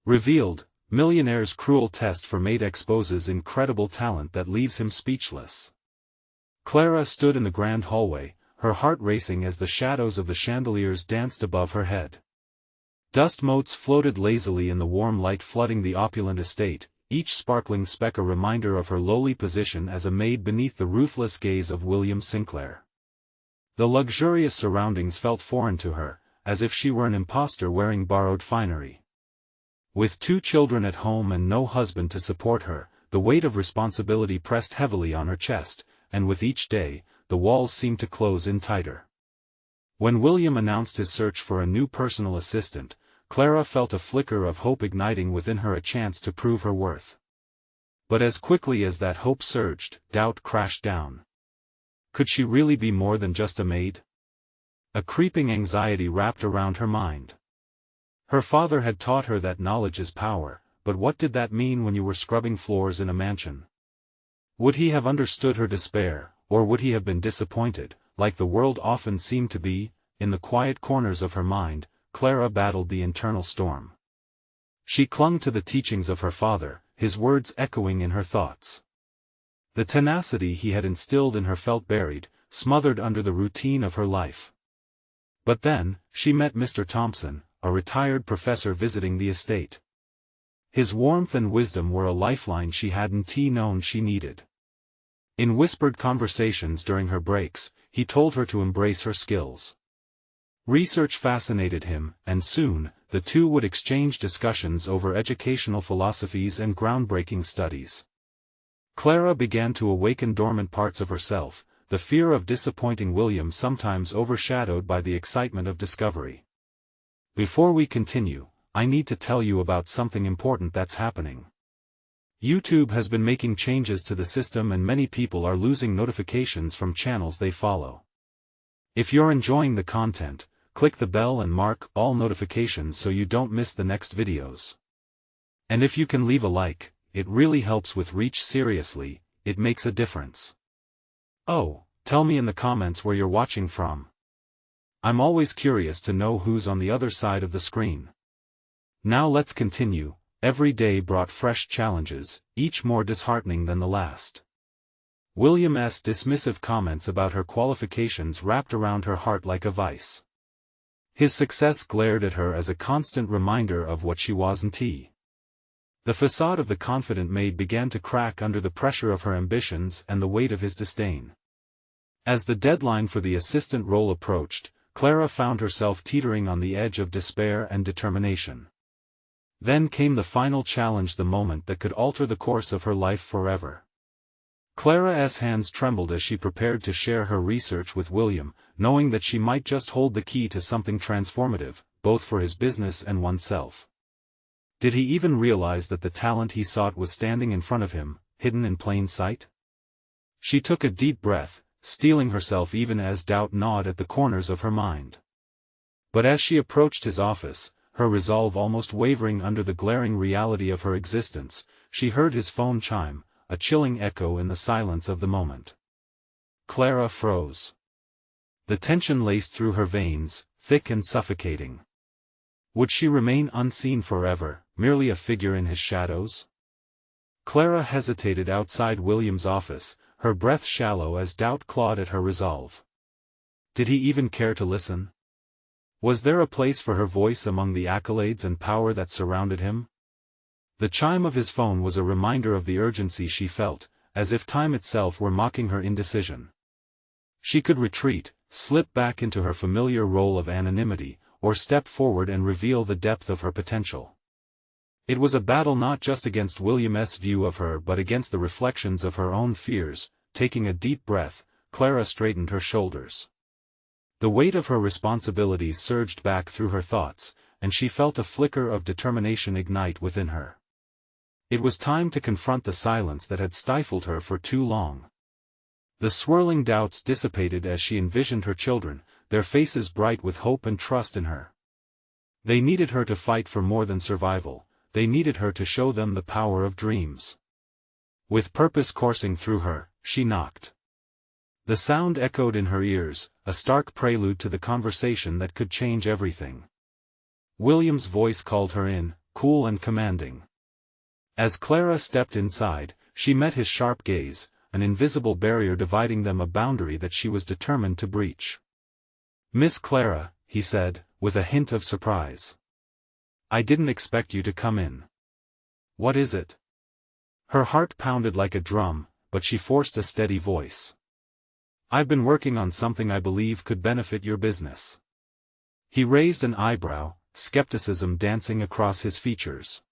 Revealed, Millionaire's cruel test for Maid exposes incredible talent that leaves him speechless. Clara stood in the grand hallway, her heart racing as the shadows of the chandeliers danced above her head. Dust motes floated lazily in the warm light flooding the opulent estate, each sparkling speck a reminder of her lowly position as a maid beneath the ruthless gaze of William Sinclair. The luxurious surroundings felt foreign to her, as if she were an impostor wearing borrowed finery. With 2 children at home and no husband to support her, the weight of responsibility pressed heavily on her chest, and with each day, the walls seemed to close in tighter. When William announced his search for a new personal assistant, Clara felt a flicker of hope igniting within her, a chance to prove her worth. But as quickly as that hope surged, doubt crashed down. Could she really be more than just a maid? A creeping anxiety wrapped around her mind. Her father had taught her that knowledge is power, but what did that mean when you were scrubbing floors in a mansion? Would he have understood her despair, or would he have been disappointed, like the world often seemed to be? In the quiet corners of her mind, Clara battled the internal storm. She clung to the teachings of her father, his words echoing in her thoughts. The tenacity he had instilled in her felt buried, smothered under the routine of her life. But then, she met Mr. Thompson, a retired professor visiting the estate. His warmth and wisdom were a lifeline she hadn't known she needed. In whispered conversations during her breaks, he told her to embrace her skills. Research fascinated him, and soon, the two would exchange discussions over educational philosophies and groundbreaking studies. Clara began to awaken dormant parts of herself, the fear of disappointing William sometimes overshadowed by the excitement of discovery. Before we continue, I need to tell you about something important that's happening. YouTube has been making changes to the system and many people are losing notifications from channels they follow. If you're enjoying the content, click the bell and mark all notifications so you don't miss the next videos. And if you can leave a like, it really helps with reach. Seriously, it makes a difference. Oh, tell me in the comments where you're watching from. I'm always curious to know who's on the other side of the screen. Now let's continue. Every day brought fresh challenges, each more disheartening than the last. William's dismissive comments about her qualifications wrapped around her heart like a vice. His success glared at her as a constant reminder of what she wasn't. The facade of the confident maid began to crack under the pressure of her ambitions and the weight of his disdain. As the deadline for the assistant role approached, Clara found herself teetering on the edge of despair and determination. Then came the final challenge, the moment that could alter the course of her life forever. Clara's hands trembled as she prepared to share her research with William, knowing that she might just hold the key to something transformative, both for his business and oneself. Did he even realize that the talent he sought was standing in front of him, hidden in plain sight? She took a deep breath, steeling herself even as doubt gnawed at the corners of her mind. But as she approached his office, her resolve almost wavering under the glaring reality of her existence, she heard his phone chime, a chilling echo in the silence of the moment. Clara froze. The tension laced through her veins, thick and suffocating. Would she remain unseen forever, merely a figure in his shadows? Clara hesitated outside William's office, her breath shallow as doubt clawed at her resolve. Did he even care to listen? Was there a place for her voice among the accolades and power that surrounded him? The chime of his phone was a reminder of the urgency she felt, as if time itself were mocking her indecision. She could retreat, slip back into her familiar role of anonymity, or step forward and reveal the depth of her potential. It was a battle not just against William's view of her but against the reflections of her own fears. Taking a deep breath, Clara straightened her shoulders. The weight of her responsibilities surged back through her thoughts, and she felt a flicker of determination ignite within her. It was time to confront the silence that had stifled her for too long. The swirling doubts dissipated as she envisioned her children, their faces bright with hope and trust in her. They needed her to fight for more than survival, they needed her to show them the power of dreams. With purpose coursing through her, she knocked. The sound echoed in her ears, a stark prelude to the conversation that could change everything. William's voice called her in, cool and commanding. As Clara stepped inside, she met his sharp gaze, an invisible barrier dividing them, a boundary that she was determined to breach. "Miss Clara," he said, with a hint of surprise. "I didn't expect you to come in. What is it?" Her heart pounded like a drum, but she forced a steady voice. "I've been working on something I believe could benefit your business." He raised an eyebrow, skepticism dancing across his features.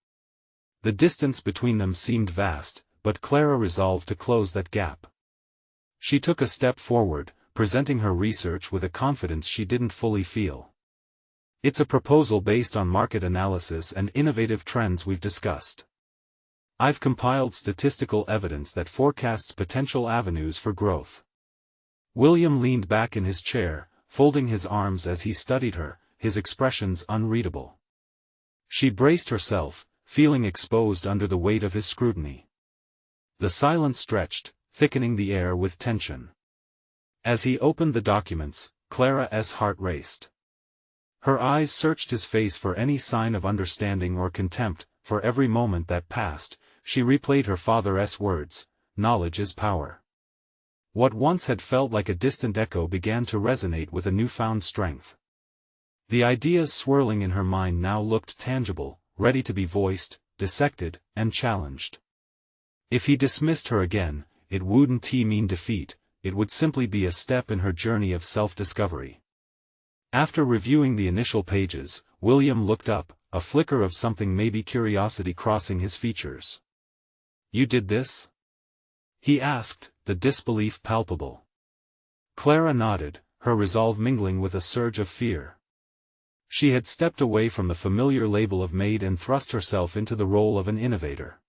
The distance between them seemed vast, but Clara resolved to close that gap. She took a step forward, presenting her research with a confidence she didn't fully feel. "It's a proposal based on market analysis and innovative trends we've discussed. I've compiled statistical evidence that forecasts potential avenues for growth." William leaned back in his chair, folding his arms as he studied her, his expressions unreadable. She braced herself, feeling exposed under the weight of his scrutiny. The silence stretched, thickening the air with tension. As he opened the documents, Clara's heart raced. Her eyes searched his face for any sign of understanding or contempt. For every moment that passed, she replayed her father's words, "Knowledge is power." What once had felt like a distant echo began to resonate with a newfound strength. The ideas swirling in her mind now looked tangible, ready to be voiced, dissected, and challenged. If he dismissed her again, it wouldn't mean defeat, it would simply be a step in her journey of self-discovery. After reviewing the initial pages, William looked up, a flicker of something, maybe curiosity, crossing his features. "You did this?" he asked, the disbelief palpable. Clara nodded, her resolve mingling with a surge of fear. She had stepped away from the familiar label of maid and thrust herself into the role of an innovator.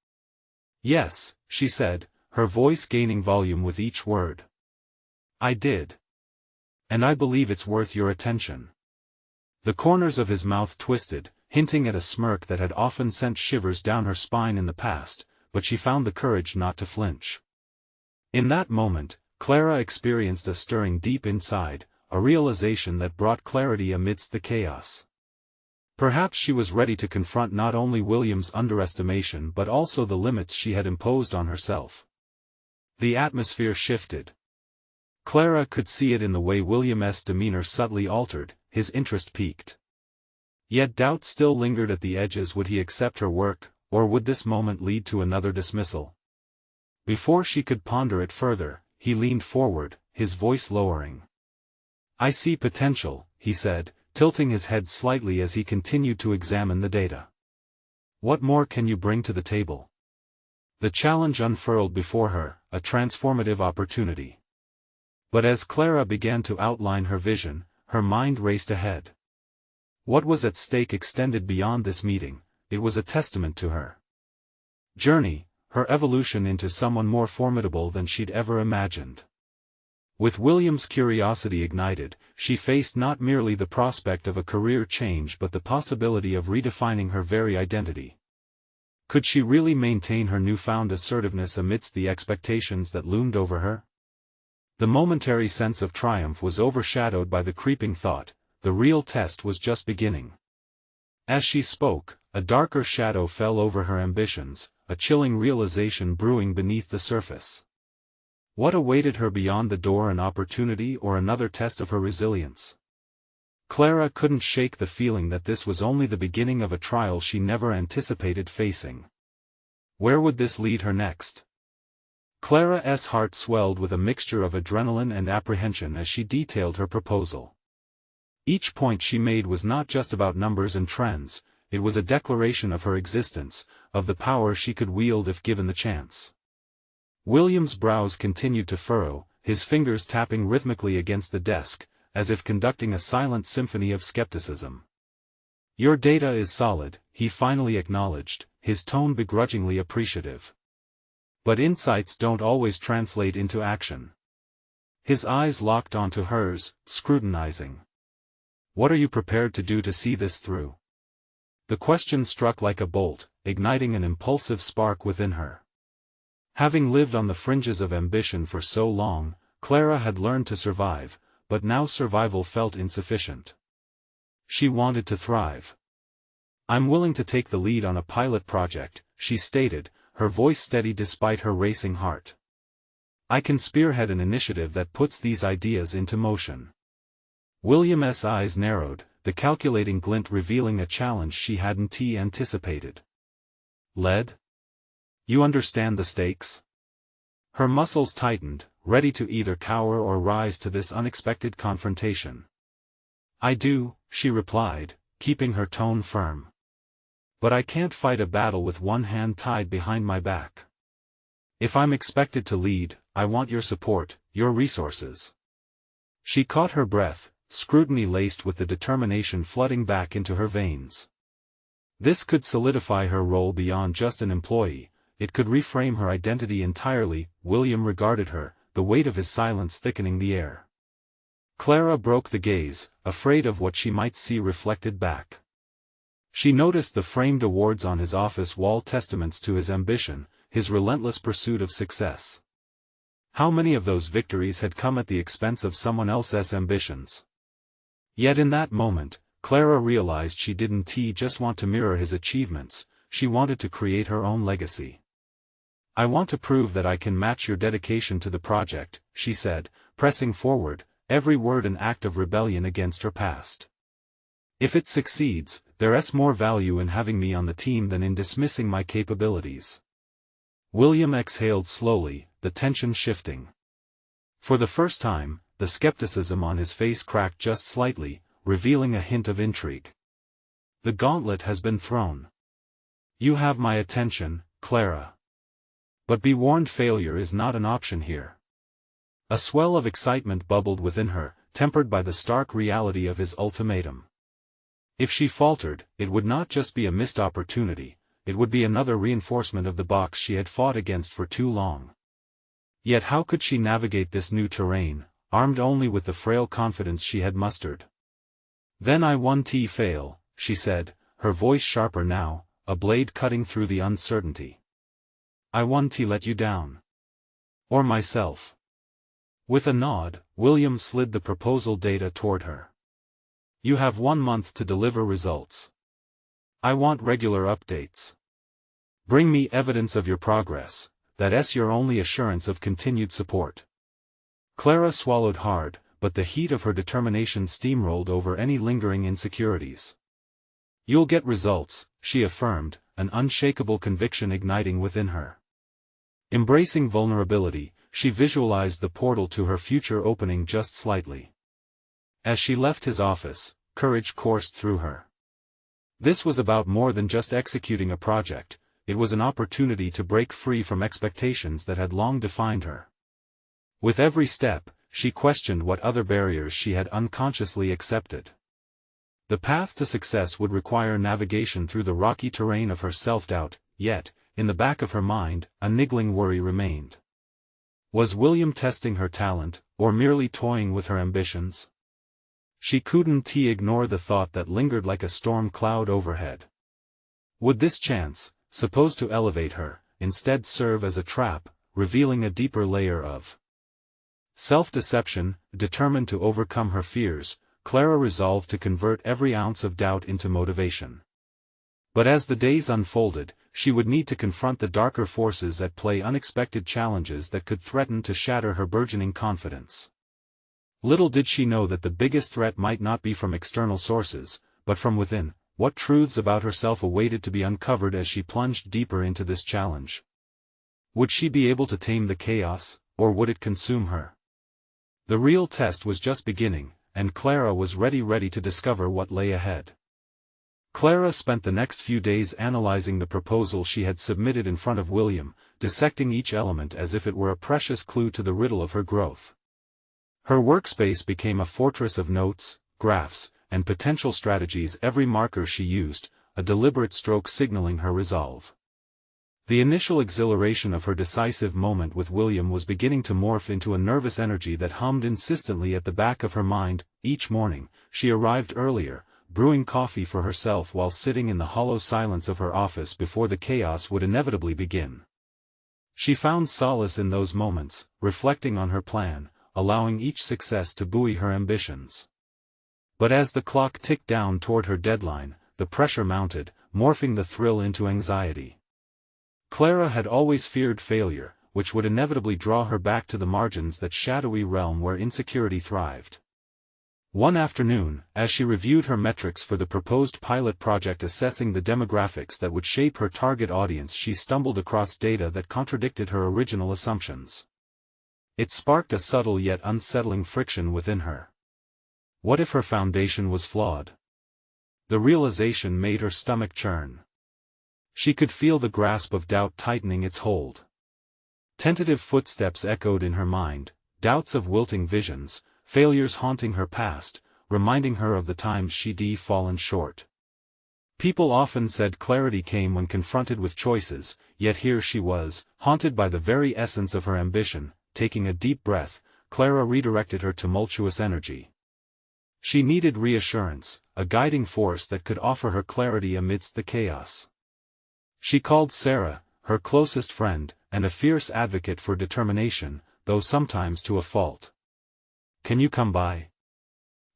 "Yes," she said, her voice gaining volume with each word. "I did. And I believe it's worth your attention." The corners of his mouth twisted, hinting at a smirk that had often sent shivers down her spine in the past, but she found the courage not to flinch. In that moment, Clara experienced a stirring deep inside, a realization that brought clarity amidst the chaos. Perhaps she was ready to confront not only William's underestimation but also the limits she had imposed on herself. The atmosphere shifted. Clara could see it in the way William's demeanor subtly altered, his interest peaked. Yet doubt still lingered at the edges. Would he accept her work, or would this moment lead to another dismissal? Before she could ponder it further, he leaned forward, his voice lowering. "I see potential," he said, tilting his head slightly as he continued to examine the data. "What more can you bring to the table?" The challenge unfurled before her, a transformative opportunity. But as Clara began to outline her vision, her mind raced ahead. What was at stake extended beyond this meeting. It was a testament to her journey, her evolution into someone more formidable than she'd ever imagined. With William's curiosity ignited, she faced not merely the prospect of a career change but the possibility of redefining her very identity. Could she really maintain her newfound assertiveness amidst the expectations that loomed over her? The momentary sense of triumph was overshadowed by the creeping thought, the real test was just beginning. As she spoke, a darker shadow fell over her ambitions, a chilling realization brewing beneath the surface. What awaited her beyond the door? An opportunity or another test of her resilience? Clara couldn't shake the feeling that this was only the beginning of a trial she never anticipated facing. Where would this lead her next? Clara's heart swelled with a mixture of adrenaline and apprehension as she detailed her proposal. Each point she made was not just about numbers and trends, it was a declaration of her existence, of the power she could wield if given the chance. William's brows continued to furrow, his fingers tapping rhythmically against the desk, as if conducting a silent symphony of skepticism. "Your data is solid," he finally acknowledged, his tone begrudgingly appreciative. "But insights don't always translate into action." His eyes locked onto hers, scrutinizing. "What are you prepared to do to see this through?" The question struck like a bolt, igniting an impulsive spark within her. Having lived on the fringes of ambition for so long, Clara had learned to survive, but now survival felt insufficient. She wanted to thrive. I'm willing to take the lead on a pilot project, she stated, her voice steady despite her racing heart. I can spearhead an initiative that puts these ideas into motion. William's eyes narrowed, the calculating glint revealing a challenge she hadn't anticipated. Lead? You understand the stakes? Her muscles tightened, ready to either cower or rise to this unexpected confrontation. I do, she replied, keeping her tone firm. But I can't fight a battle with one hand tied behind my back. If I'm expected to lead, I want your support, your resources. She caught her breath, scrutiny laced with the determination flooding back into her veins. This could solidify her role beyond just an employee, it could reframe her identity entirely. William regarded her, the weight of his silence thickening the air. Clara broke the gaze, afraid of what she might see reflected back. She noticed the framed awards on his office wall, testaments to his ambition, his relentless pursuit of success. How many of those victories had come at the expense of someone else's ambitions? Yet in that moment, Clara realized she didn't just want to mirror his achievements, she wanted to create her own legacy. I want to prove that I can match your dedication to the project, she said, pressing forward, every word an act of rebellion against her past. If it succeeds, there's more value in having me on the team than in dismissing my capabilities. William exhaled slowly, the tension shifting. For the first time, the skepticism on his face cracked just slightly, revealing a hint of intrigue. The gauntlet has been thrown. You have my attention, Clara. But be warned, failure is not an option here. A swell of excitement bubbled within her, tempered by the stark reality of his ultimatum. If she faltered, it would not just be a missed opportunity, it would be another reinforcement of the box she had fought against for too long. Yet how could she navigate this new terrain, armed only with the frail confidence she had mustered? Then I won't fail, she said, her voice sharper now, a blade cutting through the uncertainty. I won't let you down. Or myself. With a nod, William slid the proposal data toward her. You have 1 month to deliver results. I want regular updates. Bring me evidence of your progress, that's your only assurance of continued support. Clara swallowed hard, but the heat of her determination steamrolled over any lingering insecurities. You'll get results, she affirmed, an unshakable conviction igniting within her. Embracing vulnerability, she visualized the portal to her future opening just slightly. As she left his office, courage coursed through her. This was about more than just executing a project, it was an opportunity to break free from expectations that had long defined her. With every step, she questioned what other barriers she had unconsciously accepted. The path to success would require navigation through the rocky terrain of her self-doubt, yet, in the back of her mind, a niggling worry remained. Was William testing her talent, or merely toying with her ambitions? She couldn't ignore the thought that lingered like a storm cloud overhead. Would this chance, supposed to elevate her, instead serve as a trap, revealing a deeper layer of self-deception? Determined to overcome her fears, Clara resolved to convert every ounce of doubt into motivation. But as the days unfolded, she would need to confront the darker forces at play, unexpected challenges that could threaten to shatter her burgeoning confidence. Little did she know that the biggest threat might not be from external sources, but from within. What truths about herself awaited to be uncovered as she plunged deeper into this challenge? Would she be able to tame the chaos, or would it consume her? The real test was just beginning, and Clara was ready to discover what lay ahead. Clara spent the next few days analyzing the proposal she had submitted in front of William, dissecting each element as if it were a precious clue to the riddle of her growth. Her workspace became a fortress of notes, graphs, and potential strategies, every marker she used, a deliberate stroke signaling her resolve. The initial exhilaration of her decisive moment with William was beginning to morph into a nervous energy that hummed insistently at the back of her mind. Each morning, she arrived earlier, brewing coffee for herself while sitting in the hollow silence of her office before the chaos would inevitably begin. She found solace in those moments, reflecting on her plan, allowing each success to buoy her ambitions. But as the clock ticked down toward her deadline, the pressure mounted, morphing the thrill into anxiety. Clara had always feared failure, which would inevitably draw her back to the margins, that shadowy realm where insecurity thrived. One afternoon, as she reviewed her metrics for the proposed pilot project assessing the demographics that would shape her target audience, she stumbled across data that contradicted her original assumptions. It sparked a subtle yet unsettling friction within her. What if her foundation was flawed? The realization made her stomach churn. She could feel the grasp of doubt tightening its hold. Tentative footsteps echoed in her mind, doubts of wilting visions, failures haunting her past, reminding her of the times she'd fallen short. People often said clarity came when confronted with choices, yet here she was, haunted by the very essence of her ambition. Taking a deep breath, Clara redirected her tumultuous energy. She needed reassurance, a guiding force that could offer her clarity amidst the chaos. She called Sarah, her closest friend, and a fierce advocate for determination, though sometimes to a fault. "Can you come by?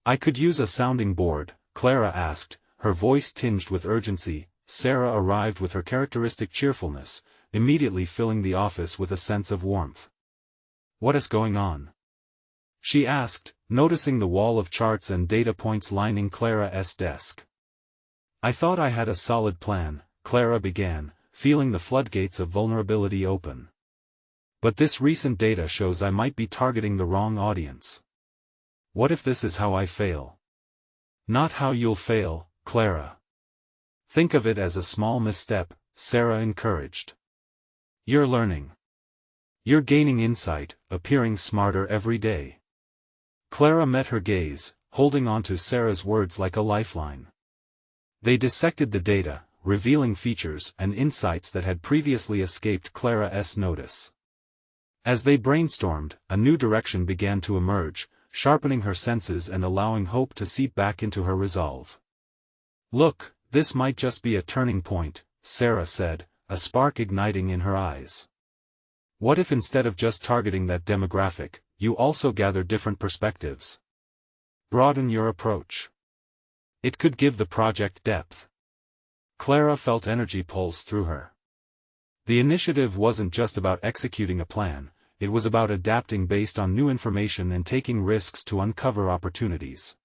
I could use a sounding board," Clara asked, her voice tinged with urgency. Sarah arrived with her characteristic cheerfulness, immediately filling the office with a sense of warmth. "What is going on?" she asked, noticing the wall of charts and data points lining Clara's desk. "I thought I had a solid plan," Clara began, feeling the floodgates of vulnerability open. "But this recent data shows I might be targeting the wrong audience. What if this is how I fail?" "Not how you'll fail, Clara. Think of it as a small misstep," Sarah encouraged. "You're learning. You're gaining insight, appearing smarter every day." Clara met her gaze, holding on to Sarah's words like a lifeline. They dissected the data, revealing features and insights that had previously escaped Clara's notice. As they brainstormed, a new direction began to emerge, sharpening her senses and allowing hope to seep back into her resolve. "Look, this might just be a turning point," Sarah said, a spark igniting in her eyes. "What if instead of just targeting that demographic, you also gather different perspectives? Broaden your approach. It could give the project depth." Clara felt energy pulse through her. The initiative wasn't just about executing a plan, it was about adapting based on new information and taking risks to uncover opportunities.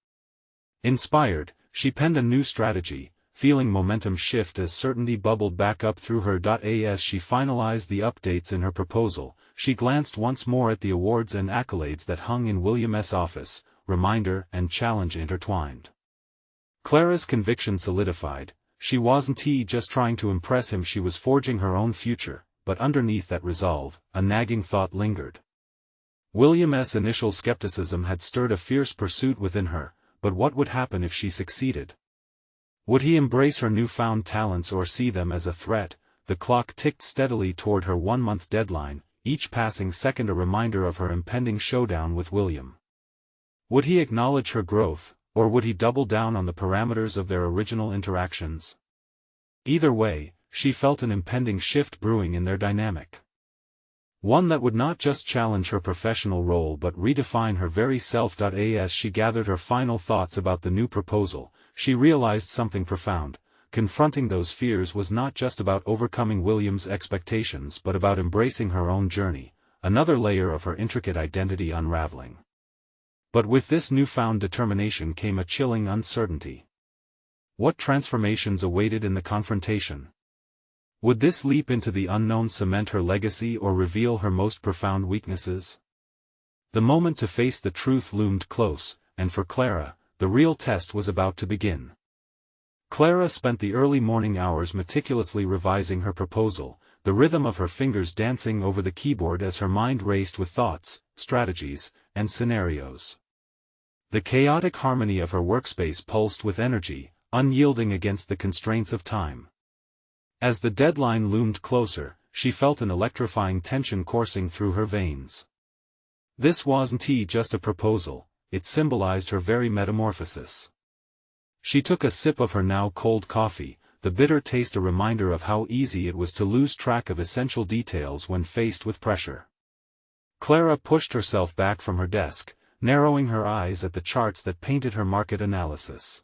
Inspired, she penned a new strategy, feeling momentum shift as certainty bubbled back up through her. As she finalized the updates in her proposal, she glanced once more at the awards and accolades that hung in William's office, reminder and challenge intertwined. Clara's conviction solidified. She wasn't just trying to impress him, she was forging her own future, but underneath that resolve, a nagging thought lingered. William's initial skepticism had stirred a fierce pursuit within her, but what would happen if she succeeded? Would he embrace her newfound talents or see them as a threat? The clock ticked steadily toward her one-month deadline, each passing second a reminder of her impending showdown with William. Would he acknowledge her growth, or would he double down on the parameters of their original interactions? Either way, she felt an impending shift brewing in their dynamic. One that would not just challenge her professional role but redefine her very self. As she gathered her final thoughts about the new proposal, she realized something profound. Confronting those fears was not just about overcoming William's expectations but about embracing her own journey, another layer of her intricate identity unraveling. But with this newfound determination came a chilling uncertainty. What transformations awaited in the confrontation? Would this leap into the unknown cement her legacy or reveal her most profound weaknesses? The moment to face the truth loomed close, and for Clara, the real test was about to begin. Clara spent the early morning hours meticulously revising her proposal, the rhythm of her fingers dancing over the keyboard as her mind raced with thoughts, strategies, and scenarios. The chaotic harmony of her workspace pulsed with energy, unyielding against the constraints of time. As the deadline loomed closer, she felt an electrifying tension coursing through her veins. This wasn't just a proposal, it symbolized her very metamorphosis. She took a sip of her now cold coffee, the bitter taste a reminder of how easy it was to lose track of essential details when faced with pressure. Clara pushed herself back from her desk, narrowing her eyes at the charts that painted her market analysis.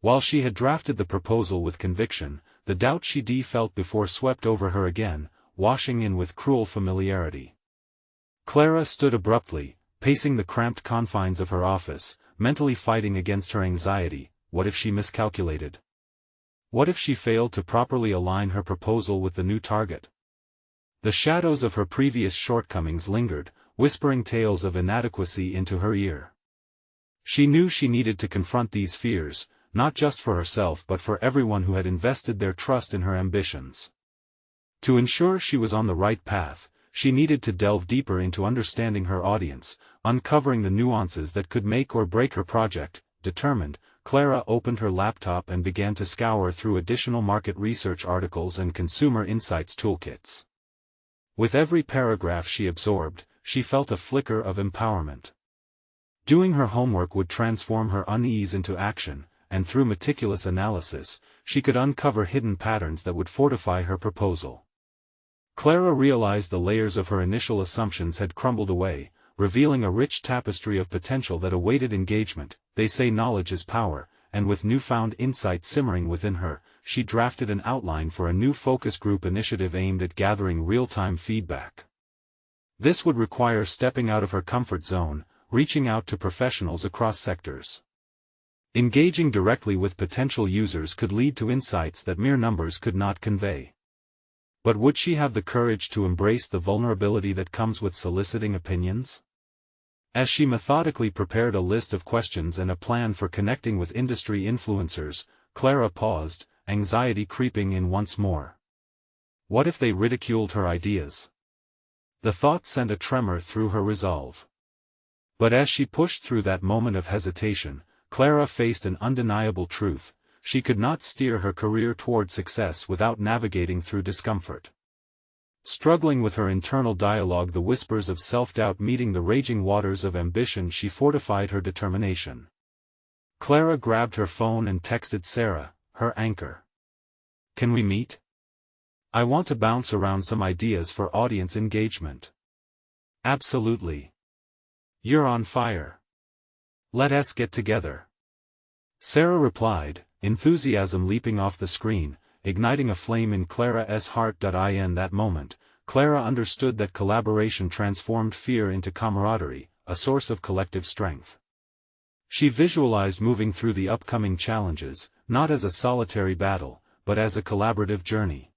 While she had drafted the proposal with conviction, the doubt she felt before swept over her again, washing in with cruel familiarity. Clara stood abruptly, pacing the cramped confines of her office, mentally fighting against her anxiety. What if she miscalculated? What if she failed to properly align her proposal with the new target? The shadows of her previous shortcomings lingered, whispering tales of inadequacy into her ear. She knew she needed to confront these fears, not just for herself but for everyone who had invested their trust in her ambitions. To ensure she was on the right path, she needed to delve deeper into understanding her audience, uncovering the nuances that could make or break her project. Determined, Clara opened her laptop and began to scour through additional market research articles and consumer insights toolkits. With every paragraph she absorbed, she felt a flicker of empowerment. Doing her homework would transform her unease into action, and through meticulous analysis, she could uncover hidden patterns that would fortify her proposal. Clara realized the layers of her initial assumptions had crumbled away, revealing a rich tapestry of potential that awaited engagement. They say knowledge is power, and with newfound insight simmering within her, she drafted an outline for a new focus group initiative aimed at gathering real-time feedback. This would require stepping out of her comfort zone, reaching out to professionals across sectors. Engaging directly with potential users could lead to insights that mere numbers could not convey. But would she have the courage to embrace the vulnerability that comes with soliciting opinions? As she methodically prepared a list of questions and a plan for connecting with industry influencers, Clara paused, anxiety creeping in once more. What if they ridiculed her ideas? The thought sent a tremor through her resolve. But as she pushed through that moment of hesitation, Clara faced an undeniable truth: she could not steer her career toward success without navigating through discomfort. Struggling with her internal dialogue, the whispers of self-doubt meeting the raging waters of ambition, she fortified her determination. Clara grabbed her phone and texted Sarah, her anchor. "Can we meet? I want to bounce around some ideas for audience engagement." "Absolutely. You're on fire. Let us get together." Sarah replied, enthusiasm leaping off the screen, igniting a flame in Clara's heart. In that moment, Clara understood that collaboration transformed fear into camaraderie, a source of collective strength. She visualized moving through the upcoming challenges, not as a solitary battle, but as a collaborative journey.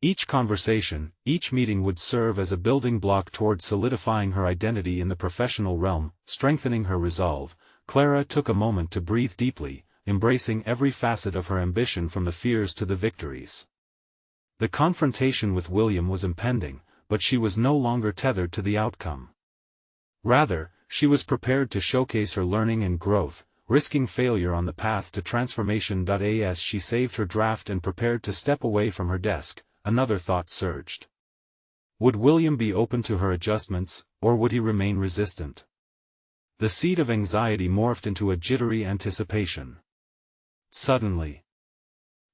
Each conversation, each meeting would serve as a building block toward solidifying her identity in the professional realm. Strengthening her resolve, Clara took a moment to breathe deeply, embracing every facet of her ambition from the fears to the victories. The confrontation with William was impending, but she was no longer tethered to the outcome. Rather, she was prepared to showcase her learning and growth, risking failure on the path to transformation. As she saved her draft and prepared to step away from her desk, another thought surged. Would William be open to her adjustments, or would he remain resistant? The seed of anxiety morphed into a jittery anticipation. Suddenly,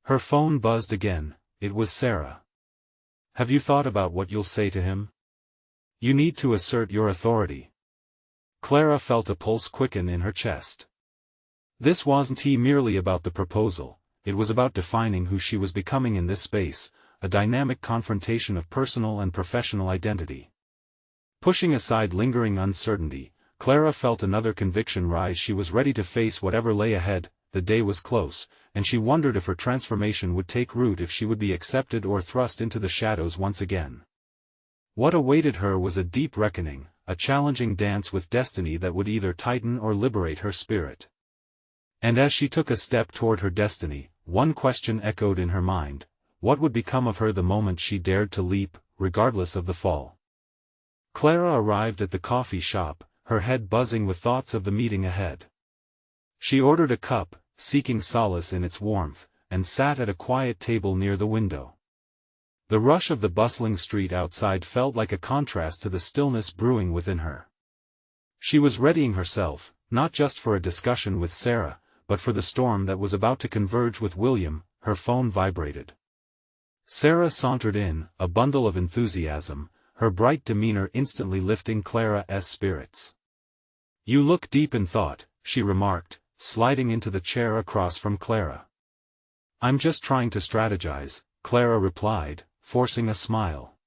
her phone buzzed again. It was Sarah. "Have you thought about what you'll say to him? You need to assert your authority." Clara felt a pulse quicken in her chest. This wasn't merely about the proposal, it was about defining who she was becoming in this space, a dynamic confrontation of personal and professional identity. Pushing aside lingering uncertainty, Clara felt another conviction rise. She was ready to face whatever lay ahead. The day was close, and she wondered if her transformation would take root, if she would be accepted or thrust into the shadows once again. What awaited her was a deep reckoning, a challenging dance with destiny that would either tighten or liberate her spirit. And as she took a step toward her destiny, one question echoed in her mind: what would become of her the moment she dared to leap, regardless of the fall? Clara arrived at the coffee shop, her head buzzing with thoughts of the meeting ahead. She ordered a cup, seeking solace in its warmth, and sat at a quiet table near the window. The rush of the bustling street outside felt like a contrast to the stillness brewing within her. She was readying herself, not just for a discussion with Sarah, but for the storm that was about to converge with William. Her phone vibrated. Sarah sauntered in, a bundle of enthusiasm, her bright demeanor instantly lifting Clara's spirits. "You look deep in thought," she remarked, sliding into the chair across from Clara. "I'm just trying to strategize," Clara replied, forcing a smile.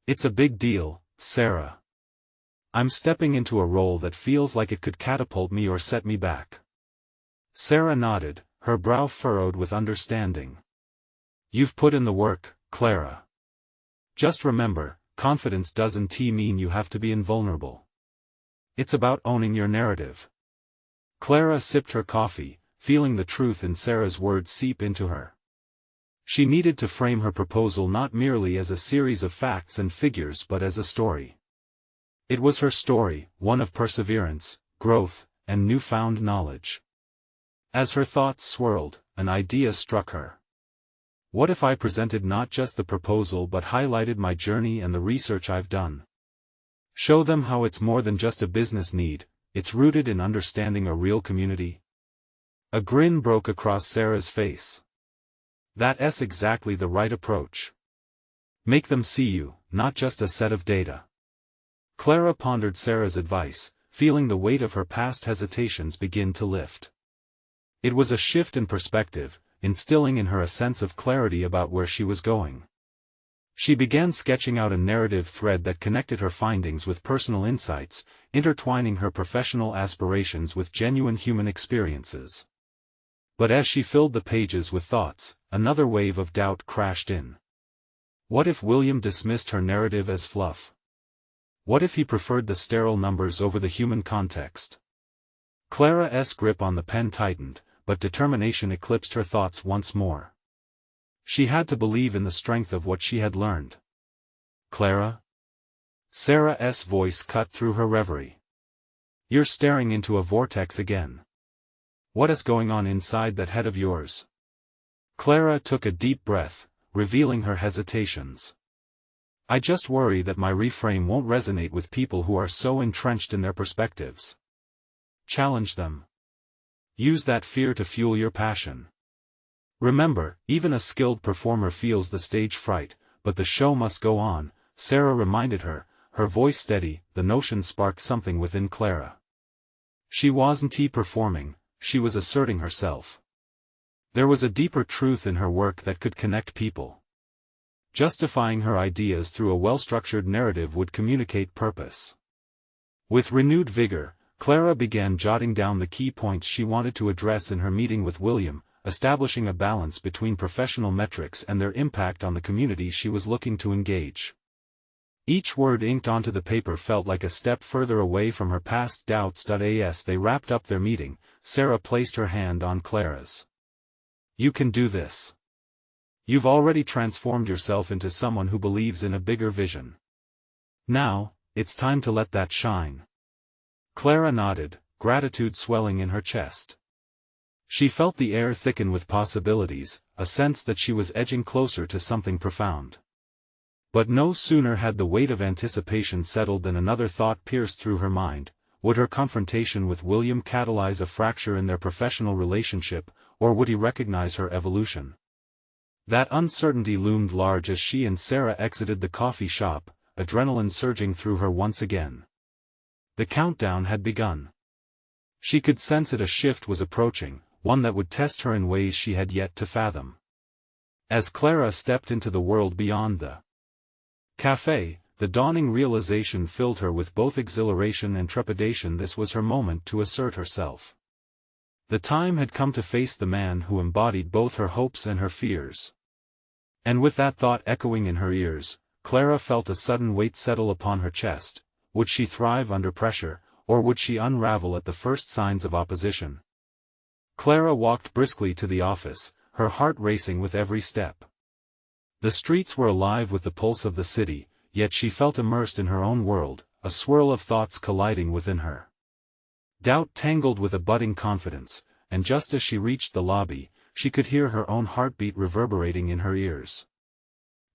"It's a big deal, Sarah. I'm stepping into a role that feels like it could catapult me or set me back." Sarah nodded, her brow furrowed with understanding. "You've put in the work, Clara. Just remember, confidence doesn't mean you have to be invulnerable. It's about owning your narrative." Clara sipped her coffee, feeling the truth in Sarah's words seep into her. She needed to frame her proposal not merely as a series of facts and figures but as a story. It was her story, one of perseverance, growth, and newfound knowledge. As her thoughts swirled, an idea struck her. What if I presented not just the proposal but highlighted my journey and the research I've done? Show them how it's more than just a business need, it's rooted in understanding a real community. A grin broke across Sarah's face. That's exactly the right approach. Make them see you, not just a set of data. Clara pondered Sarah's advice, feeling the weight of her past hesitations begin to lift. It was a shift in perspective, instilling in her a sense of clarity about where she was going. She began sketching out a narrative thread that connected her findings with personal insights, intertwining her professional aspirations with genuine human experiences. But as she filled the pages with thoughts, another wave of doubt crashed in. What if William dismissed her narrative as fluff? What if he preferred the sterile numbers over the human context? Clara's grip on the pen tightened, but determination eclipsed her thoughts once more. She had to believe in the strength of what she had learned. "Clara?" Sarah's voice cut through her reverie. "You're staring into a vortex again. What is going on inside that head of yours?" Clara took a deep breath, revealing her hesitations. "I just worry that my reframe won't resonate with people who are so entrenched in their perspectives." Challenge them. Use that fear to fuel your passion. Remember, even a skilled performer feels the stage fright, but the show must go on, Sarah reminded her, her voice steady. The notion sparked something within Clara. She wasn't performing, she was asserting herself. There was a deeper truth in her work that could connect people. Justifying her ideas through a well-structured narrative would communicate purpose. With renewed vigor, Clara began jotting down the key points she wanted to address in her meeting with William, establishing a balance between professional metrics and their impact on the community she was looking to engage. Each word inked onto the paper felt like a step further away from her past doubts. As they wrapped up their meeting, Sarah placed her hand on Clara's. "You can do this. You've already transformed yourself into someone who believes in a bigger vision. Now, it's time to let that shine." Clara nodded, gratitude swelling in her chest. She felt the air thicken with possibilities, a sense that she was edging closer to something profound. But no sooner had the weight of anticipation settled than another thought pierced through her mind. Would her confrontation with William catalyze a fracture in their professional relationship, or would he recognize her evolution? That uncertainty loomed large as she and Sarah exited the coffee shop, adrenaline surging through her once again. The countdown had begun. She could sense it. A shift was approaching, one that would test her in ways she had yet to fathom. As Clara stepped into the world beyond the cafe, the dawning realization filled her with both exhilaration and trepidation. This was her moment to assert herself. The time had come to face the man who embodied both her hopes and her fears. And with that thought echoing in her ears, Clara felt a sudden weight settle upon her chest. Would she thrive under pressure, or would she unravel at the first signs of opposition? Clara walked briskly to the office, her heart racing with every step. The streets were alive with the pulse of the city, yet she felt immersed in her own world, a swirl of thoughts colliding within her. Doubt tangled with a budding confidence, and just as she reached the lobby, she could hear her own heartbeat reverberating in her ears.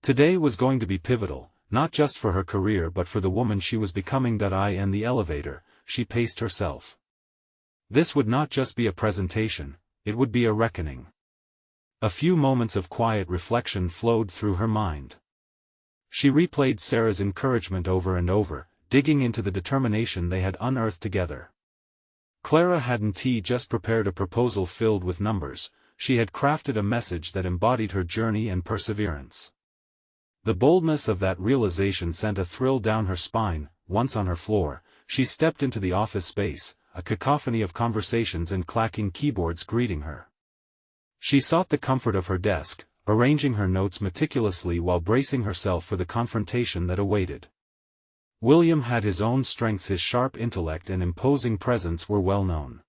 Today was going to be pivotal, not just for her career but for the woman she was becoming. In the elevator, she paced herself. This would not just be a presentation, it would be a reckoning. A few moments of quiet reflection flowed through her mind. She replayed Sarah's encouragement over and over, digging into the determination they had unearthed together. Clara hadn't just prepared a proposal filled with numbers, she had crafted a message that embodied her journey and perseverance. The boldness of that realization sent a thrill down her spine. Once on her floor, she stepped into the office space, a cacophony of conversations and clacking keyboards greeting her. She sought the comfort of her desk, arranging her notes meticulously while bracing herself for the confrontation that awaited. William had his own strengths. His sharp intellect and imposing presence were well known.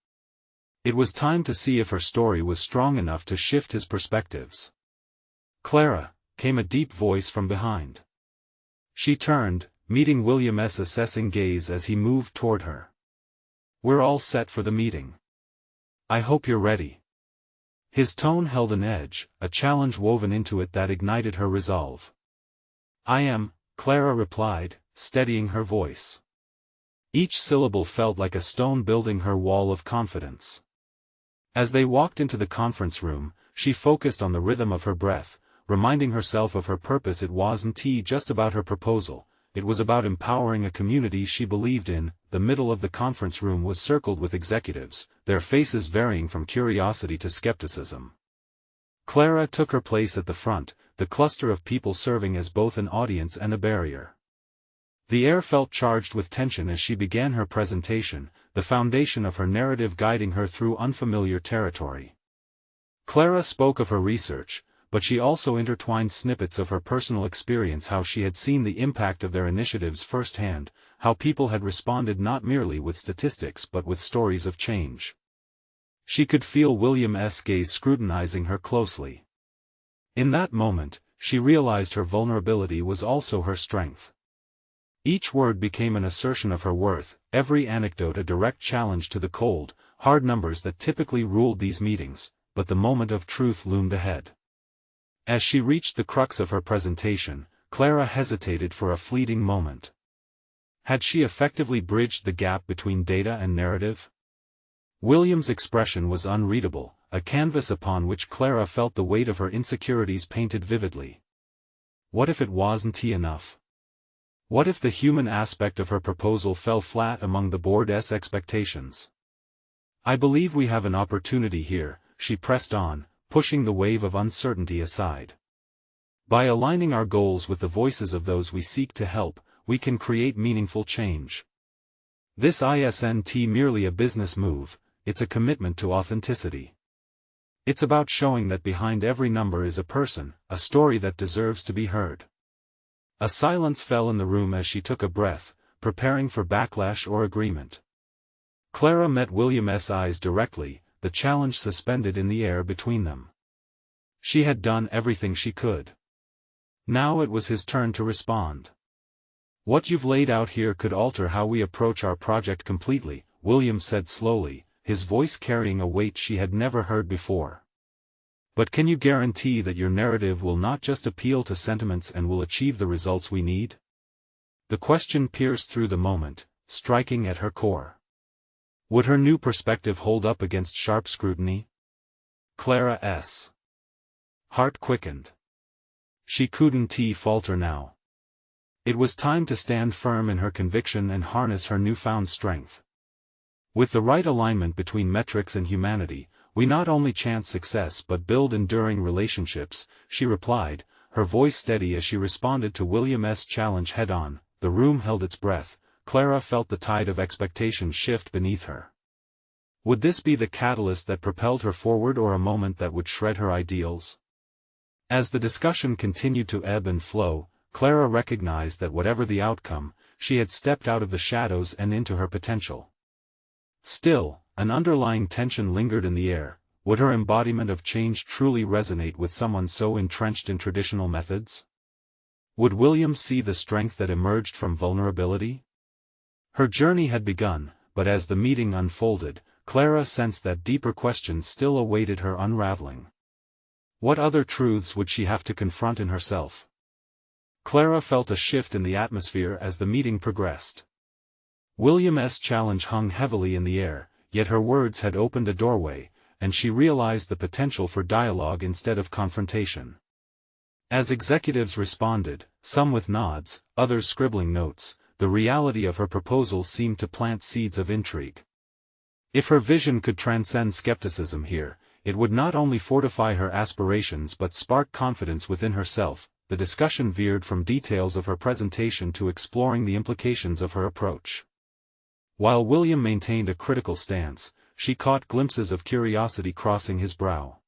It was time to see if her story was strong enough to shift his perspectives. "Clara," came a deep voice from behind. She turned, meeting William's assessing gaze as he moved toward her. "We're all set for the meeting. I hope you're ready." His tone held an edge, a challenge woven into it that ignited her resolve. "I am," Clara replied, steadying her voice. Each syllable felt like a stone building her wall of confidence. As they walked into the conference room, she focused on the rhythm of her breath, reminding herself of her purpose. It wasn't just about her proposal, it was about empowering a community she believed in. The middle of the conference room was circled with executives, their faces varying from curiosity to skepticism. Clara took her place at the front, the cluster of people serving as both an audience and a barrier. The air felt charged with tension as she began her presentation, the foundation of her narrative guiding her through unfamiliar territory. Clara spoke of her research, but she also intertwined snippets of her personal experience, how she had seen the impact of their initiatives firsthand, how people had responded not merely with statistics but with stories of change. She could feel William's gaze scrutinizing her closely. In that moment, she realized her vulnerability was also her strength. Each word became an assertion of her worth, every anecdote a direct challenge to the cold, hard numbers that typically ruled these meetings, but the moment of truth loomed ahead. As she reached the crux of her presentation, Clara hesitated for a fleeting moment. Had she effectively bridged the gap between data and narrative? William's expression was unreadable, a canvas upon which Clara felt the weight of her insecurities painted vividly. What if it wasn't enough? What if the human aspect of her proposal fell flat among the board's expectations? "I believe we have an opportunity here," she pressed on, pushing the wave of uncertainty aside. "By aligning our goals with the voices of those we seek to help, we can create meaningful change. This isn't merely a business move, it's a commitment to authenticity. It's about showing that behind every number is a person, a story that deserves to be heard." A silence fell in the room as she took a breath, preparing for backlash or agreement. Clara met William's eyes directly, the challenge suspended in the air between them. She had done everything she could. Now it was his turn to respond. "What you've laid out here could alter how we approach our project completely," William said slowly, his voice carrying a weight she had never heard before. "But can you guarantee that your narrative will not just appeal to sentiments and will achieve the results we need?" The question pierced through the moment, striking at her core. Would her new perspective hold up against sharp scrutiny? Clara's heart quickened. She couldn't falter now. It was time to stand firm in her conviction and harness her newfound strength. With the right alignment between metrics and humanity, we not only chance success but build enduring relationships, she replied, her voice steady as she responded to William's challenge head-on. The room held its breath. Clara felt the tide of expectation shift beneath her. Would this be the catalyst that propelled her forward, or a moment that would shred her ideals? As the discussion continued to ebb and flow, Clara recognized that whatever the outcome, she had stepped out of the shadows and into her potential. Still, an underlying tension lingered in the air. Would her embodiment of change truly resonate with someone so entrenched in traditional methods? Would William see the strength that emerged from vulnerability? Her journey had begun, but as the meeting unfolded, Clara sensed that deeper questions still awaited her unraveling. What other truths would she have to confront in herself? Clara felt a shift in the atmosphere as the meeting progressed. William's challenge hung heavily in the air, yet her words had opened a doorway, and she realized the potential for dialogue instead of confrontation. As executives responded, some with nods, others scribbling notes, the reality of her proposal seemed to plant seeds of intrigue. If her vision could transcend skepticism here, it would not only fortify her aspirations but spark confidence within herself. The discussion veered from details of her presentation to exploring the implications of her approach. While William maintained a critical stance, she caught glimpses of curiosity crossing his brow.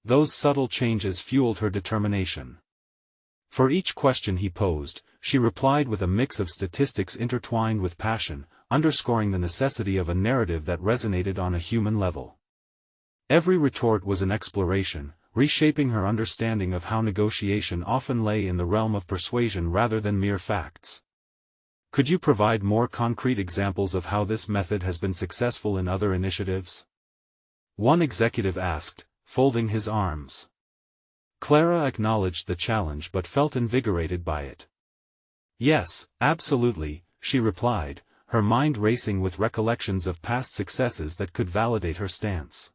Those subtle changes fueled her determination. For each question he posed, she replied with a mix of statistics intertwined with passion, underscoring the necessity of a narrative that resonated on a human level. Every retort was an exploration, reshaping her understanding of how negotiation often lay in the realm of persuasion rather than mere facts. Could you provide more concrete examples of how this method has been successful in other initiatives? One executive asked, folding his arms. Clara acknowledged the challenge but felt invigorated by it. Yes, absolutely, she replied, her mind racing with recollections of past successes that could validate her stance.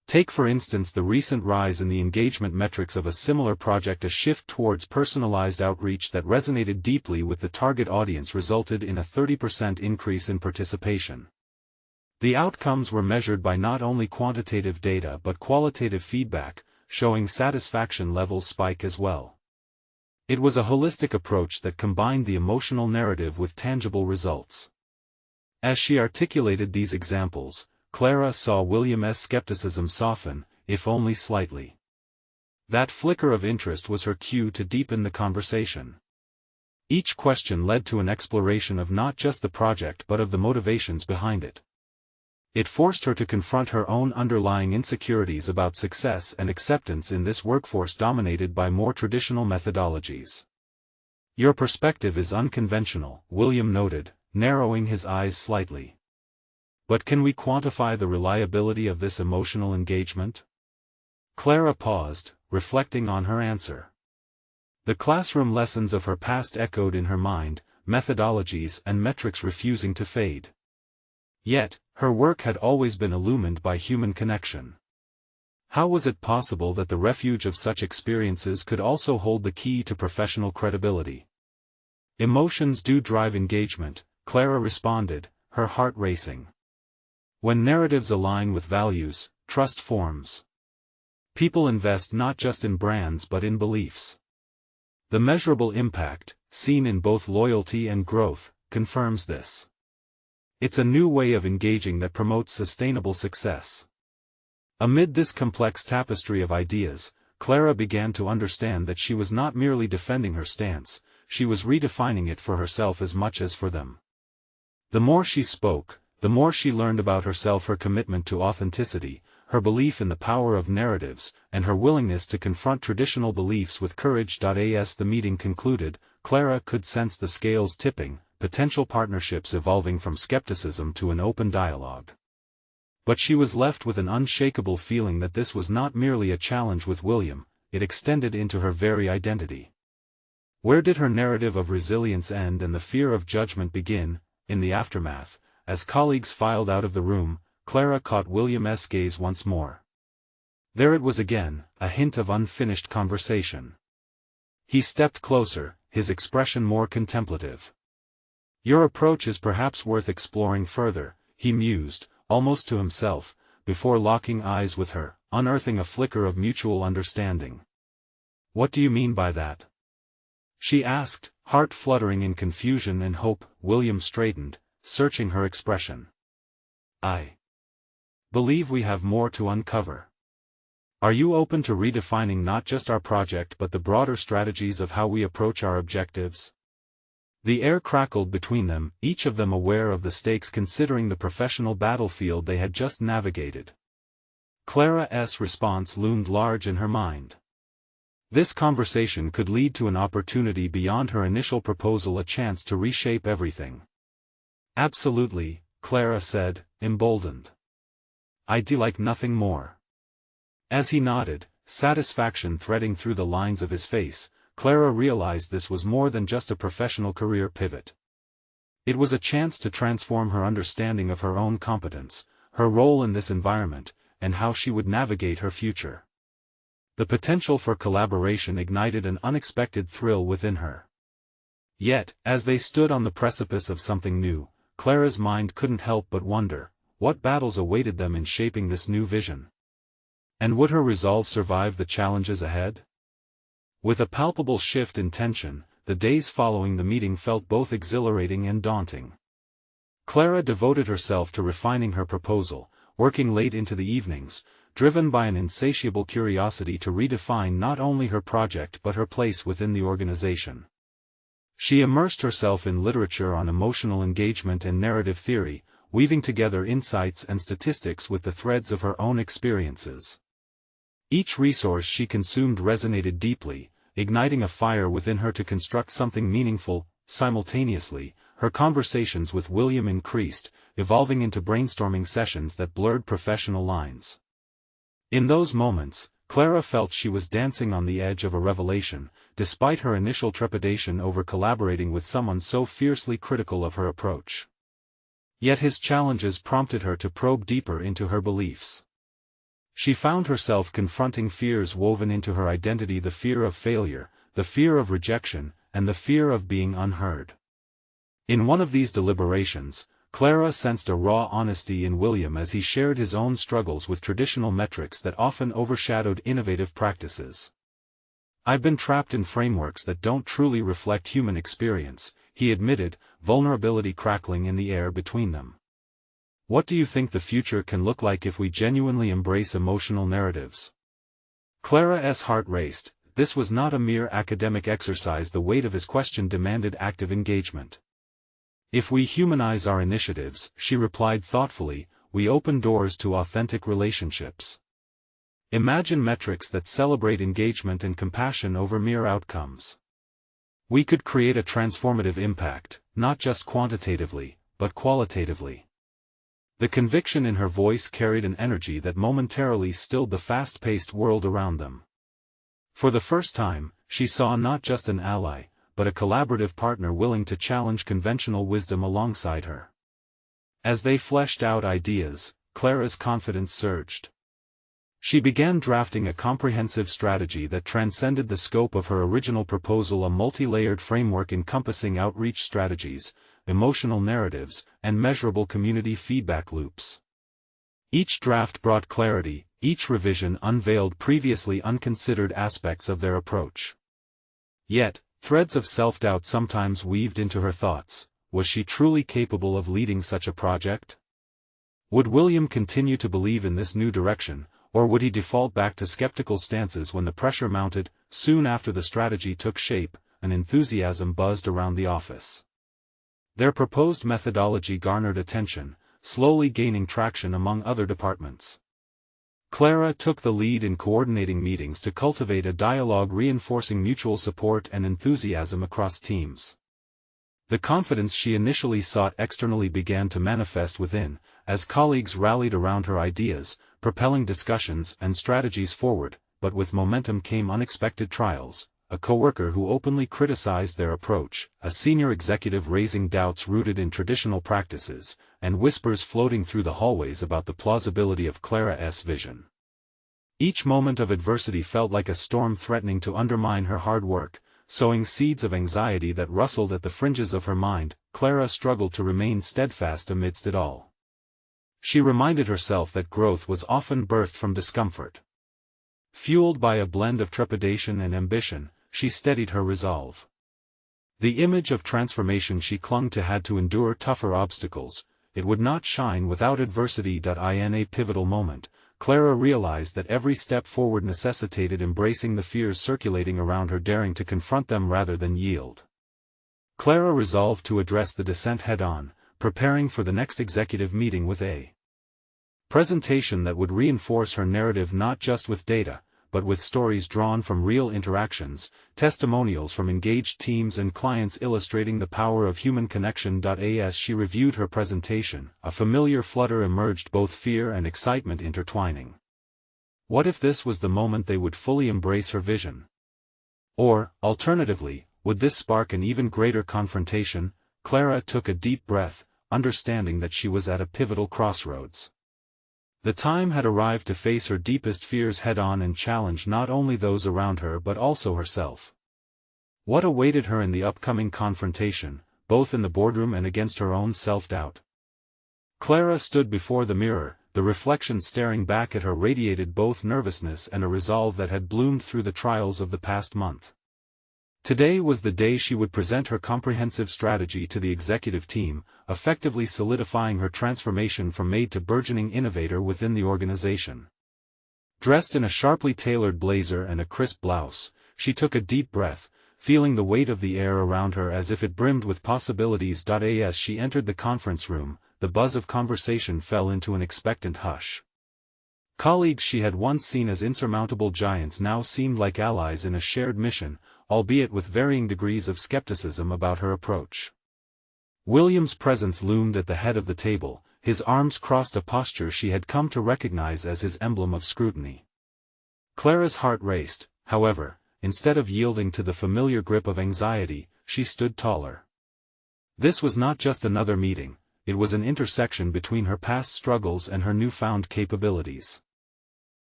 Take for instance the recent rise in the engagement metrics of a similar project. A shift towards personalized outreach that resonated deeply with the target audience resulted in a 30% increase in participation. The outcomes were measured by not only quantitative data but qualitative feedback, showing satisfaction levels spike as well. It was a holistic approach that combined the emotional narrative with tangible results. As she articulated these examples, Clara saw William's skepticism soften, if only slightly. That flicker of interest was her cue to deepen the conversation. Each question led to an exploration of not just the project but of the motivations behind it. It forced her to confront her own underlying insecurities about success and acceptance in this workforce dominated by more traditional methodologies. Your perspective is unconventional, William noted, narrowing his eyes slightly. But can we quantify the reliability of this emotional engagement? Clara paused, reflecting on her answer. The classroom lessons of her past echoed in her mind, methodologies and metrics refusing to fade. Yet, her work had always been illumined by human connection. How was it possible that the refuge of such experiences could also hold the key to professional credibility? Emotions do drive engagement, Clara responded, her heart racing. When narratives align with values, trust forms. People invest not just in brands but in beliefs. The measurable impact, seen in both loyalty and growth, confirms this. It's a new way of engaging that promotes sustainable success. Amid this complex tapestry of ideas, Clara began to understand that she was not merely defending her stance, she was redefining it for herself as much as for them. The more she spoke, the more she learned about herself, her commitment to authenticity, her belief in the power of narratives, and her willingness to confront traditional beliefs with courage. As the meeting concluded, Clara could sense the scales tipping, potential partnerships evolving from skepticism to an open dialogue. But she was left with an unshakable feeling that this was not merely a challenge with William, it extended into her very identity. Where did her narrative of resilience end and the fear of judgment begin? In the aftermath, as colleagues filed out of the room, Clara caught William's gaze once more. There it was again, a hint of unfinished conversation. He stepped closer, his expression more contemplative. Your approach is perhaps worth exploring further, he mused, almost to himself, before locking eyes with her, unearthing a flicker of mutual understanding. What do you mean by that? She asked, heart fluttering in confusion and hope. William straightened, searching her expression. I believe we have more to uncover. Are you open to redefining not just our project but the broader strategies of how we approach our objectives? The air crackled between them, each of them aware of the stakes considering the professional battlefield they had just navigated. Clara's response loomed large in her mind. This conversation could lead to an opportunity beyond her initial proposal, a chance to reshape everything. Absolutely, Clara said, emboldened. I'd like nothing more. As he nodded, satisfaction threading through the lines of his face, Clara realized this was more than just a professional career pivot. It was a chance to transform her understanding of her own competence, her role in this environment, and how she would navigate her future. The potential for collaboration ignited an unexpected thrill within her. Yet, as they stood on the precipice of something new, Clara's mind couldn't help but wonder, what battles awaited them in shaping this new vision? And would her resolve survive the challenges ahead? With a palpable shift in tension, the days following the meeting felt both exhilarating and daunting. Clara devoted herself to refining her proposal, working late into the evenings, driven by an insatiable curiosity to redefine not only her project but her place within the organization. She immersed herself in literature on emotional engagement and narrative theory, weaving together insights and statistics with the threads of her own experiences. Each resource she consumed resonated deeply, igniting a fire within her to construct something meaningful. Simultaneously, her conversations with William increased, evolving into brainstorming sessions that blurred professional lines. In those moments, Clara felt she was dancing on the edge of a revelation, despite her initial trepidation over collaborating with someone so fiercely critical of her approach. Yet his challenges prompted her to probe deeper into her beliefs. She found herself confronting fears woven into her identity: the fear of failure, the fear of rejection, and the fear of being unheard. In one of these deliberations, Clara sensed a raw honesty in William as he shared his own struggles with traditional metrics that often overshadowed innovative practices. "I've been trapped in frameworks that don't truly reflect human experience," he admitted, vulnerability crackling in the air between them. "What do you think the future can look like if we genuinely embrace emotional narratives?" Clara's heart raced. This was not a mere academic exercise. The weight of his question demanded active engagement. "If we humanize our initiatives," she replied thoughtfully, "we open doors to authentic relationships. Imagine metrics that celebrate engagement and compassion over mere outcomes. We could create a transformative impact, not just quantitatively, but qualitatively." The conviction in her voice carried an energy that momentarily stilled the fast-paced world around them. For the first time, she saw not just an ally, but a collaborative partner willing to challenge conventional wisdom alongside her. As they fleshed out ideas, Clara's confidence surged. She began drafting a comprehensive strategy that transcended the scope of her original proposal: a multi-layered framework encompassing outreach strategies, emotional narratives, and measurable community feedback loops. Each draft brought clarity, each revision unveiled previously unconsidered aspects of their approach. Yet, threads of self-doubt sometimes weaved into her thoughts. Was she truly capable of leading such a project? Would William continue to believe in this new direction, or would he default back to skeptical stances when the pressure mounted? Soon after the strategy took shape, an enthusiasm buzzed around the office. Their proposed methodology garnered attention, slowly gaining traction among other departments. Clara took the lead in coordinating meetings to cultivate a dialogue reinforcing mutual support and enthusiasm across teams. The confidence she initially sought externally began to manifest within, as colleagues rallied around her ideas, propelling discussions and strategies forward. But with momentum came unexpected trials: a coworker who openly criticized their approach, a senior executive raising doubts rooted in traditional practices, and whispers floating through the hallways about the plausibility of Clara's vision. Each moment of adversity felt like a storm threatening to undermine her hard work, sowing seeds of anxiety that rustled at the fringes of her mind. Clara struggled to remain steadfast amidst it all. She reminded herself that growth was often birthed from discomfort. Fueled by a blend of trepidation and ambition, she steadied her resolve. The image of transformation she clung to had to endure tougher obstacles. It would not shine without adversity. In a pivotal moment, Clara realized that every step forward necessitated embracing the fears circulating around her, daring to confront them rather than yield. Clara resolved to address the dissent head-on, preparing for the next executive meeting with a presentation that would reinforce her narrative not just with data, but with stories drawn from real interactions, testimonials from engaged teams and clients illustrating the power of human connection. As she reviewed her presentation, a familiar flutter emerged, both fear and excitement intertwining. What if this was the moment they would fully embrace her vision? Or, alternatively, would this spark an even greater confrontation? Clara took a deep breath, understanding that she was at a pivotal crossroads. The time had arrived to face her deepest fears head-on and challenge not only those around her but also herself. What awaited her in the upcoming confrontation, both in the boardroom and against her own self-doubt? Clara stood before the mirror, the reflection staring back at her radiated both nervousness and a resolve that had bloomed through the trials of the past month. Today was the day she would present her comprehensive strategy to the executive team, effectively solidifying her transformation from maid to burgeoning innovator within the organization. Dressed in a sharply tailored blazer and a crisp blouse, she took a deep breath, feeling the weight of the air around her as if it brimmed with possibilities. As she entered the conference room, the buzz of conversation fell into an expectant hush. Colleagues she had once seen as insurmountable giants now seemed like allies in a shared mission, albeit with varying degrees of skepticism about her approach. William's presence loomed at the head of the table, his arms crossed, a posture she had come to recognize as his emblem of scrutiny. Clara's heart raced, however. Instead of yielding to the familiar grip of anxiety, she stood taller. This was not just another meeting, it was an intersection between her past struggles and her newfound capabilities.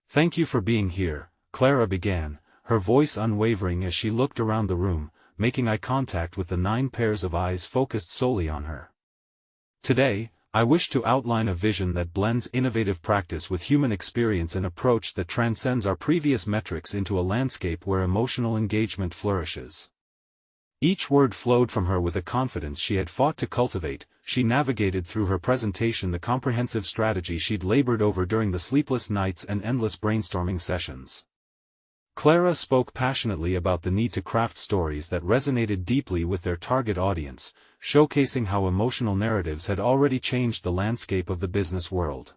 "Thank you for being here," Clara began, her voice unwavering as she looked around the room, making eye contact with the 9 pairs of eyes focused solely on her. "Today, I wish to outline a vision that blends innovative practice with human experience, an approach that transcends our previous metrics into a landscape where emotional engagement flourishes." Each word flowed from her with a confidence she had fought to cultivate. She navigated through her presentation the comprehensive strategy she'd labored over during the sleepless nights and endless brainstorming sessions. Clara spoke passionately about the need to craft stories that resonated deeply with their target audience, showcasing how emotional narratives had already changed the landscape of the business world.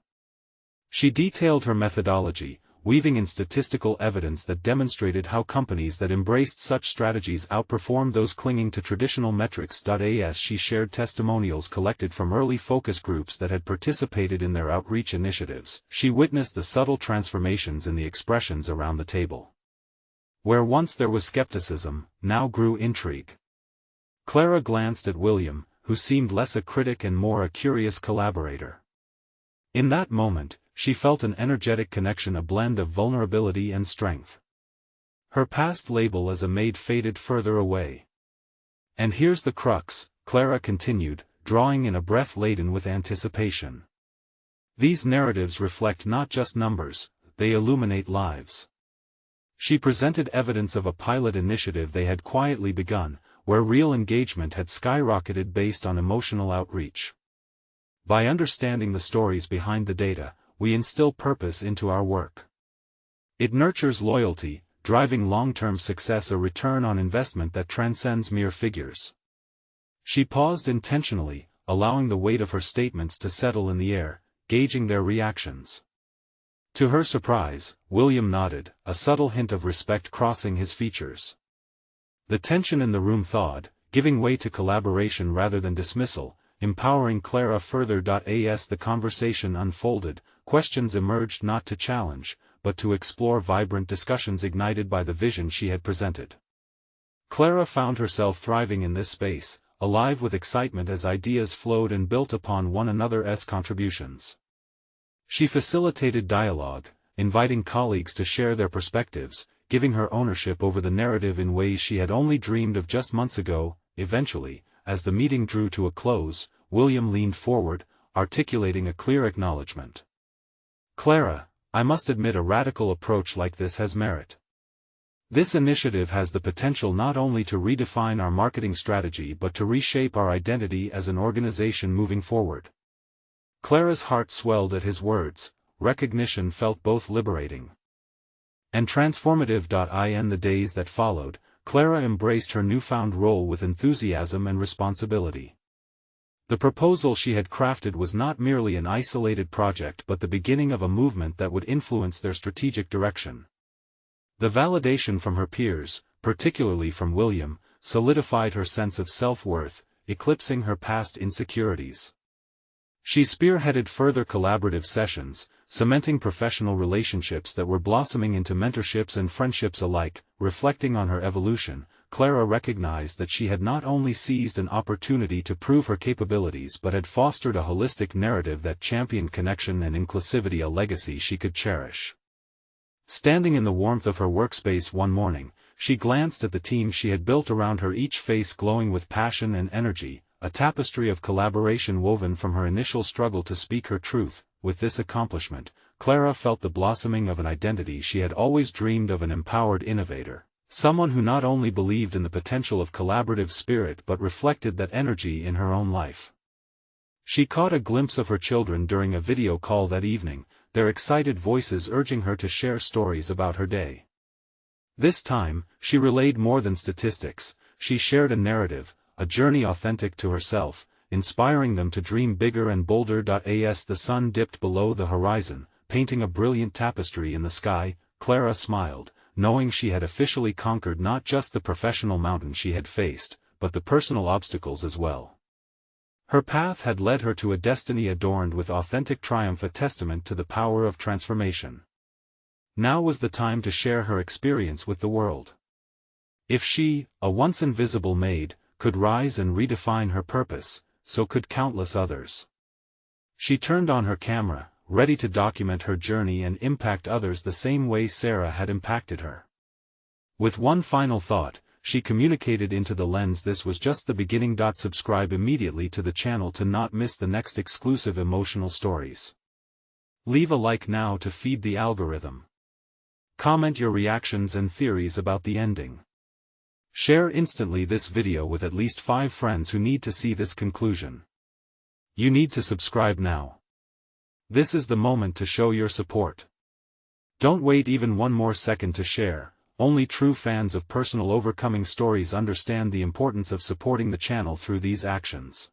She detailed her methodology, weaving in statistical evidence that demonstrated how companies that embraced such strategies outperformed those clinging to traditional metrics. As she shared testimonials collected from early focus groups that had participated in their outreach initiatives, she witnessed the subtle transformations in the expressions around the table. Where once there was skepticism, now grew intrigue. Clara glanced at William, who seemed less a critic and more a curious collaborator. In that moment, she felt an energetic connection, a blend of vulnerability and strength. Her past label as a maid faded further away. "And here's the crux," Clara continued, drawing in a breath laden with anticipation. "These narratives reflect not just numbers, they illuminate lives." She presented evidence of a pilot initiative they had quietly begun, where real engagement had skyrocketed based on emotional outreach. "By understanding the stories behind the data, we instill purpose into our work. It nurtures loyalty, driving long-term success, a return on investment that transcends mere figures." She paused intentionally, allowing the weight of her statements to settle in the air, gauging their reactions. To her surprise, William nodded, a subtle hint of respect crossing his features. The tension in the room thawed, giving way to collaboration rather than dismissal, empowering Clara further. As the conversation unfolded, questions emerged not to challenge, but to explore, vibrant discussions ignited by the vision she had presented. Clara found herself thriving in this space, alive with excitement as ideas flowed and built upon one another's contributions. She facilitated dialogue, inviting colleagues to share their perspectives, giving her ownership over the narrative in ways she had only dreamed of just months ago. Eventually, as the meeting drew to a close, William leaned forward, articulating a clear acknowledgement. "Clara, I must admit a radical approach like this has merit. This initiative has the potential not only to redefine our marketing strategy but to reshape our identity as an organization moving forward." Clara's heart swelled at his words, recognition felt both liberating and transformative. In the days that followed, Clara embraced her newfound role with enthusiasm and responsibility. The proposal she had crafted was not merely an isolated project but the beginning of a movement that would influence their strategic direction. The validation from her peers, particularly from William, solidified her sense of self-worth, eclipsing her past insecurities. She spearheaded further collaborative sessions, cementing professional relationships that were blossoming into mentorships and friendships alike. Reflecting on her evolution, Clara recognized that she had not only seized an opportunity to prove her capabilities but had fostered a holistic narrative that championed connection and inclusivity, a legacy she could cherish. Standing in the warmth of her workspace one morning, she glanced at the team she had built around her, each face glowing with passion and energy, a tapestry of collaboration woven from her initial struggle to speak her truth. With this accomplishment, Clara felt the blossoming of an identity she had always dreamed of: an empowered innovator, someone who not only believed in the potential of collaborative spirit but reflected that energy in her own life. She caught a glimpse of her children during a video call that evening, their excited voices urging her to share stories about her day. This time, she relayed more than statistics. She shared a narrative, a journey authentic to herself, inspiring them to dream bigger and bolder. As the sun dipped below the horizon, painting a brilliant tapestry in the sky, Clara smiled, knowing she had officially conquered not just the professional mountain she had faced, but the personal obstacles as well. Her path had led her to a destiny adorned with authentic triumph, a testament to the power of transformation. Now was the time to share her experience with the world. If she, a once invisible maid, could rise and redefine her purpose, so could countless others. She turned on her camera, ready to document her journey and impact others the same way Sarah had impacted her. With one final thought, she communicated into the lens: this was just the beginning. Subscribe immediately to the channel to not miss the next exclusive emotional stories. Leave a like now to feed the algorithm. Comment your reactions and theories about the ending. Share instantly this video with at least 5 friends who need to see this conclusion. You need to subscribe now. This is the moment to show your support. Don't wait even one more second to share. Only true fans of personal overcoming stories understand the importance of supporting the channel through these actions.